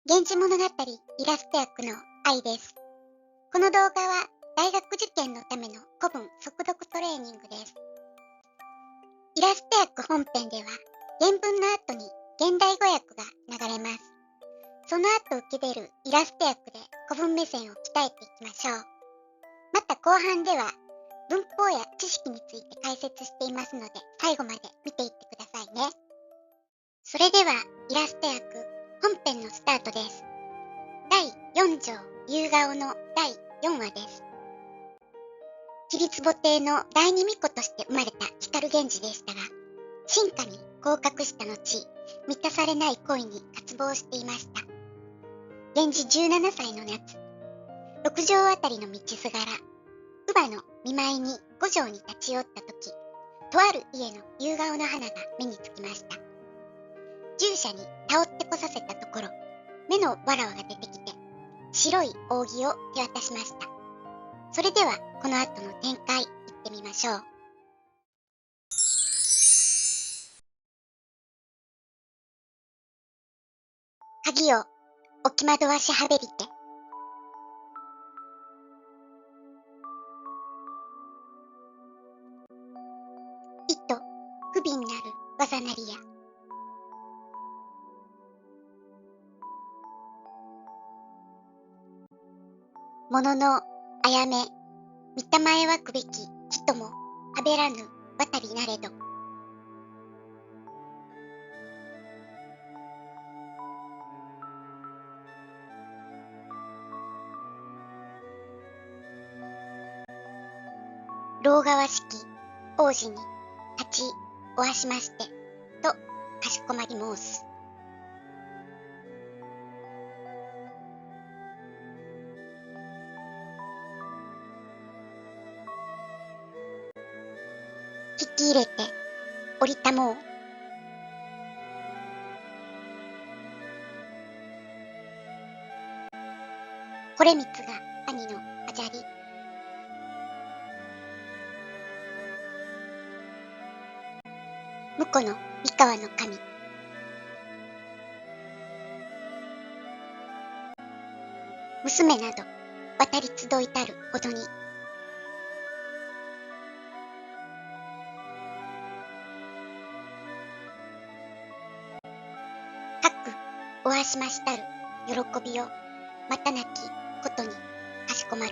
源氏物語イラスト役の愛です。この動画は大学受験のための古文速読トレーニングです。イラスト役本編では原文の後に現代語訳が流れます。その後受け出るイラスト役で古文目線を鍛えていきましょう。また後半では文法や知識について解説していますので最後まで見ていってくださいね。それではイラスト役本編のスタートです。第4条夕顔の第4話です。桐壺亭の第二巫女として生まれた光源氏でしたが、進化に合格した後、満たされない恋に渇望していました。源氏17歳の夏、六条あたりの道すがら、乳母の見舞いに五条に立ち寄った時、とある家の夕顔の花が目につきました。従者にたおってこさせたところ、目のわらわが出てきて、白い扇を手渡しました。それでは、この後の展開、いってみましょう。鍵を置き惑わしはべりて。意図不憫なる技なりや。もののあやめ、見たまえわくべき人もはべらぬ渡りなれど。牢川式王子に立ちおわしまして、とかしこまり申す。引き入れて降りたもう。これみつが兄のあじゃり。婿の三河の神。娘など渡り集いたるほどに。かくおわしましたる喜びをまたなきことにかしこまる。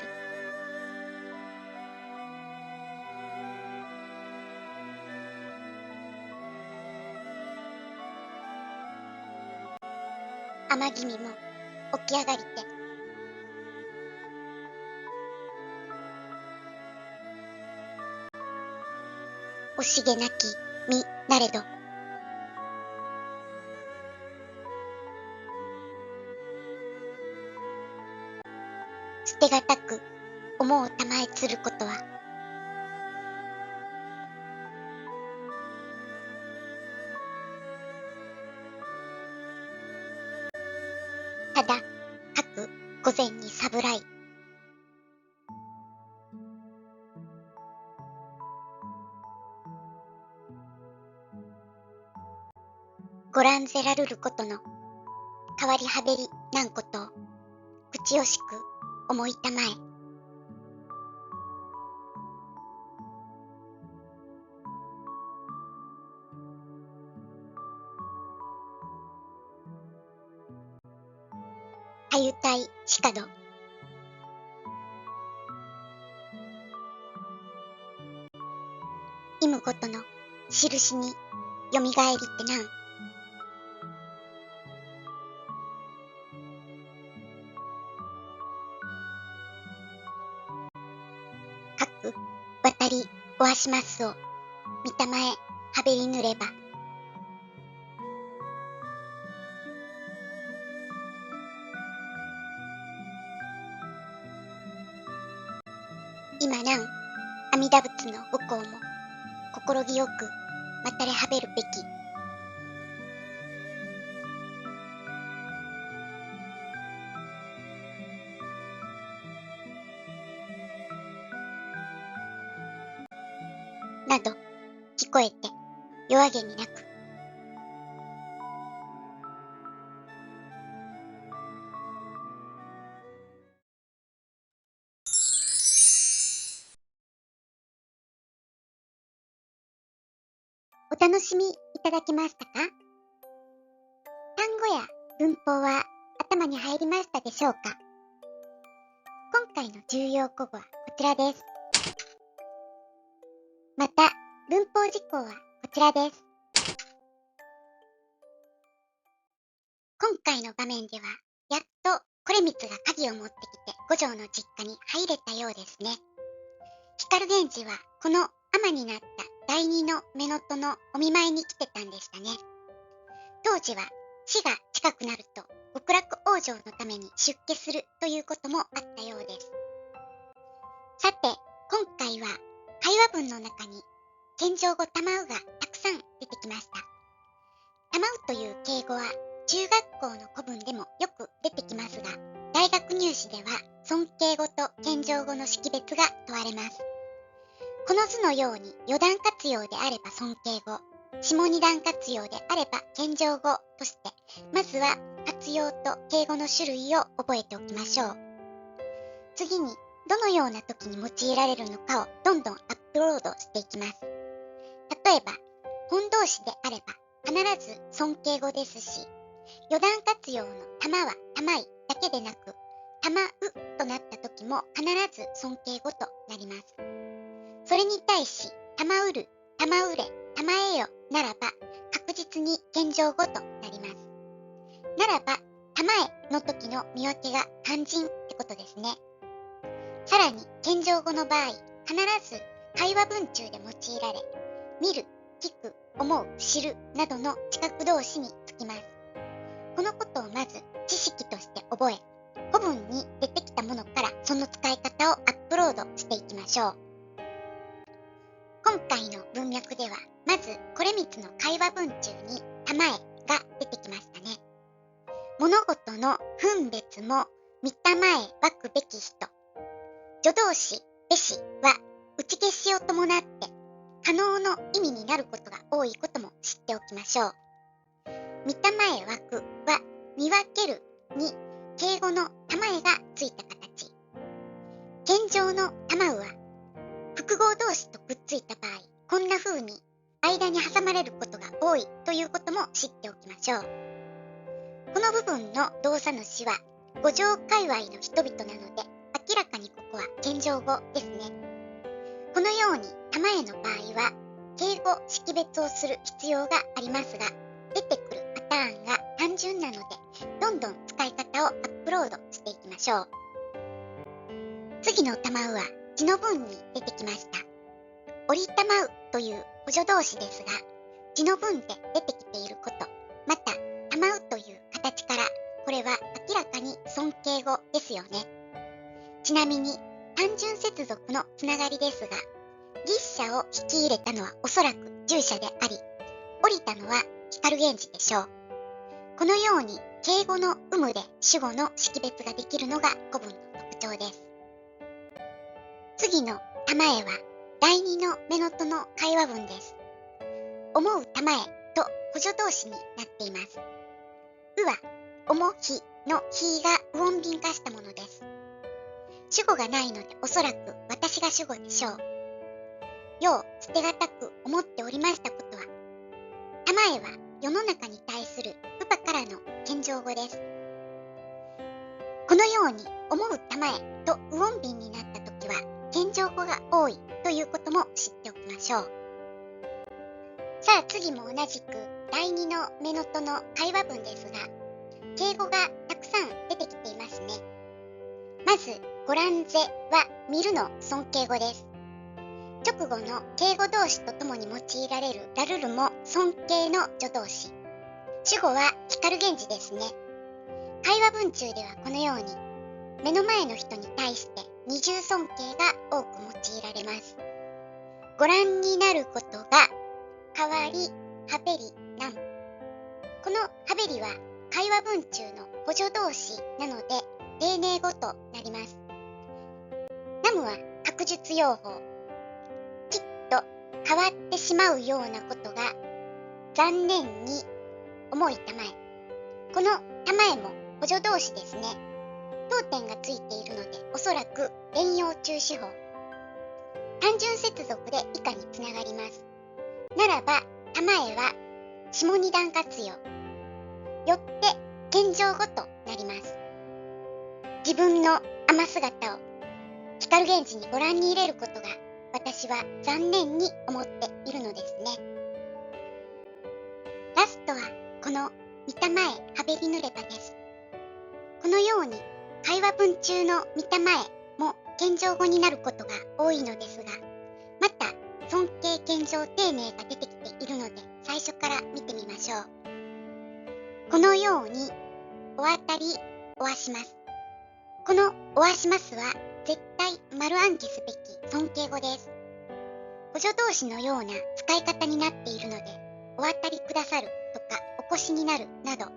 天君も起き上がりて。惜しげなき身なれど。捨てがたく思うたまえつることは。ただ各午前にさぶらい。ごらんぜらるることの代わりはべりなんことを口惜しく思いたまえ。はゆたいしかど。いむことの印によみがえりってなん。かく渡りおわしますを見たまえはべりぬれば。今なん阿弥陀仏の母校も心清くまたれはべるべき。など聞こえて夜明けになく。楽しみいただけましたか？単語や文法は頭に入りましたでしょうか？今回の重要語語はこちらです。また、文法事項はこちらです。今回の場面では、やっとこれみつが鍵を持ってきて五条の実家に入れたようですね。光源氏はこの尼になった第二の乳母のお見舞いに来てたんでしたね。当時は死が近くなると極楽往生のために出家するということもあったようです。さて、今回は会話文の中に謙譲語たまうがたくさん出てきました。たまうという敬語は中学校の古文でもよく出てきますが、大学入試では尊敬語と謙譲語の識別が問われます。この図のように余談活用であれば尊敬語、下二段活用であれば謙譲語として、まずは活用と敬語の種類を覚えておきましょう。次に、どのような時に用いられるのかをどんどんアップロードしていきます。例えば、本動詞であれば必ず尊敬語ですし、余談活用のたまはたまいだけでなく、たまうとなった時も必ず尊敬語となります。それに対し、たまうる、たまうれ、たまえよならば確実に謙譲語となります。ならば、たまえの時の見分けが肝心ってことですね。さらに、謙譲語の場合、必ず会話文中で用いられ、見る、聞く、思う、知るなどの知覚動詞につきます。このことをまず知識として覚え、古文に出てきたものからその使い方をアップロードしていきましょう。今回の文脈では、まずこれ3つの会話文中にたまえが出てきましたね。物事の分別も見たまえわくべき人。助動詞べしは打ち消しを伴って可能の意味になることが多いことも知っておきましょう。見たまえわくは見分けるに敬語のたまえがついた形。謙譲のたまうは複合動詞とくっついた場合、こんな風に間に挟まれることが多いということも知っておきましょう。この部分の動作主は五条界隈の人々なので、明らかにここは謙譲語ですね。このようにたまえの場合は敬語識別をする必要がありますが、出てくるパターンが単純なので、どんどん使い方をアップロードしていきましょう。次のたまうは字の文に出てきました。折りたまうという補助動詞ですが、字の文で出てきていること、またたまうという形から、これは明らかに尊敬語ですよね。ちなみに単純接続のつながりですが、牛車を引き入れたのはおそらく従者であり、降りたのは光源氏でしょう。このように敬語の有無で主語の識別ができるのが古文の特徴です。次のたまえは第二の乳母の会話文です。思うたまえと補助動詞になっています。うは思ひのひが右音便化したものです。主語がないのでおそらく私が主語でしょう。よう捨てがたく思っておりましたことは、たまえは世の中に対する部下からの謙譲語です。このように思うたまえと右音便になったときは謙譲語が多いということも知っておきましょう。さあ次も同じく第二の乳母の会話文ですが、敬語がたくさん出てきていますね。まずご覧ぜは見るの尊敬語です。直後の敬語動詞とともに用いられるらるるも尊敬の助動詞。主語は光源氏ですね。会話文中ではこのように目の前の人に対して二重尊敬が多く用いられます。ご覧になることが代わり、はべり、なん。このはべりは会話文中の補助動詞なので丁寧語となります。ナムは学術用法。きっと変わってしまうようなことが残念に思いたまえ。このたまえも補助動詞ですね。当点がついているのでおそらく連用中止法。単純接続で以下につながります。ならば、玉絵は下二段活用。よって謙譲語となります。自分の雨姿を光源氏にご覧に入れることが私は残念に思っているのですね。ラストはこの見たまえはべりぬればです。このように会話文中の見たまえも謙譲語になることが多いのですが、また尊敬謙譲丁寧が出てきているので最初から見てみましょう。このようにおあたりおわします。このおわしますは絶対丸暗記すべき尊敬語です。補助動詞のような使い方になっているので、おあたりくださるとかお越しになるなど、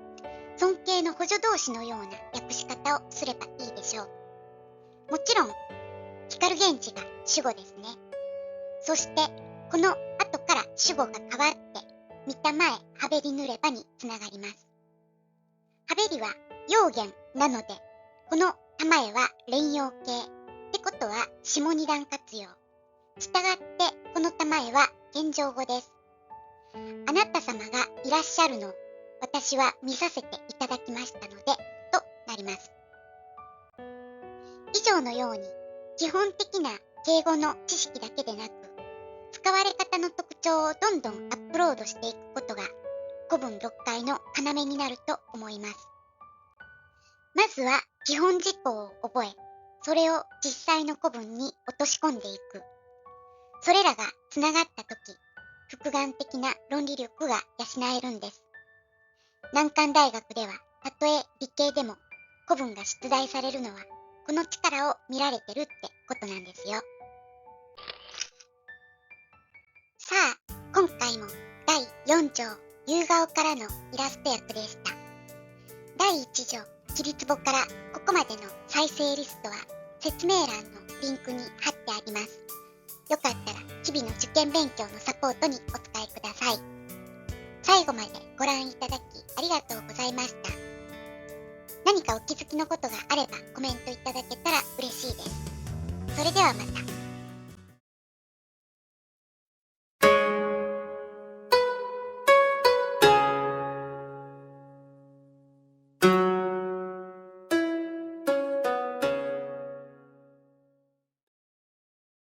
尊敬の補助動詞のような訳し方をすればいいでしょう。もちろん、光源氏が主語ですね。そして、この後から主語が変わって、見たまえはべりぬればにつながります。はべりは用言なので、この玉絵は連用形ってことは下二段活用。したがってこの玉絵は謙譲語です。あなた様がいらっしゃるのを私は見させていただきましたので、となります。以上のように基本的な敬語の知識だけでなく、使われ方の特徴をどんどんアップロードしていくことが古文読解の要になると思います。まずは基本事項を覚え、それを実際の古文に落とし込んでいく。それらがつながったとき、複眼的な論理力が養えるんです。難関大学では、たとえ理系でも古文が出題されるのは、この力を見られてるってことなんですよ。さあ、今回も第4章、夕顔からのイラスト役でした。第1条、きりつぼからここまでの再生リストは説明欄のリンクに貼ってあります。よかったら日々の受験勉強のサポートにお使いください。最後までご覧いただきありがとうございました。何かお気づきのことがあればコメントいただけたら嬉しいです。それではまた。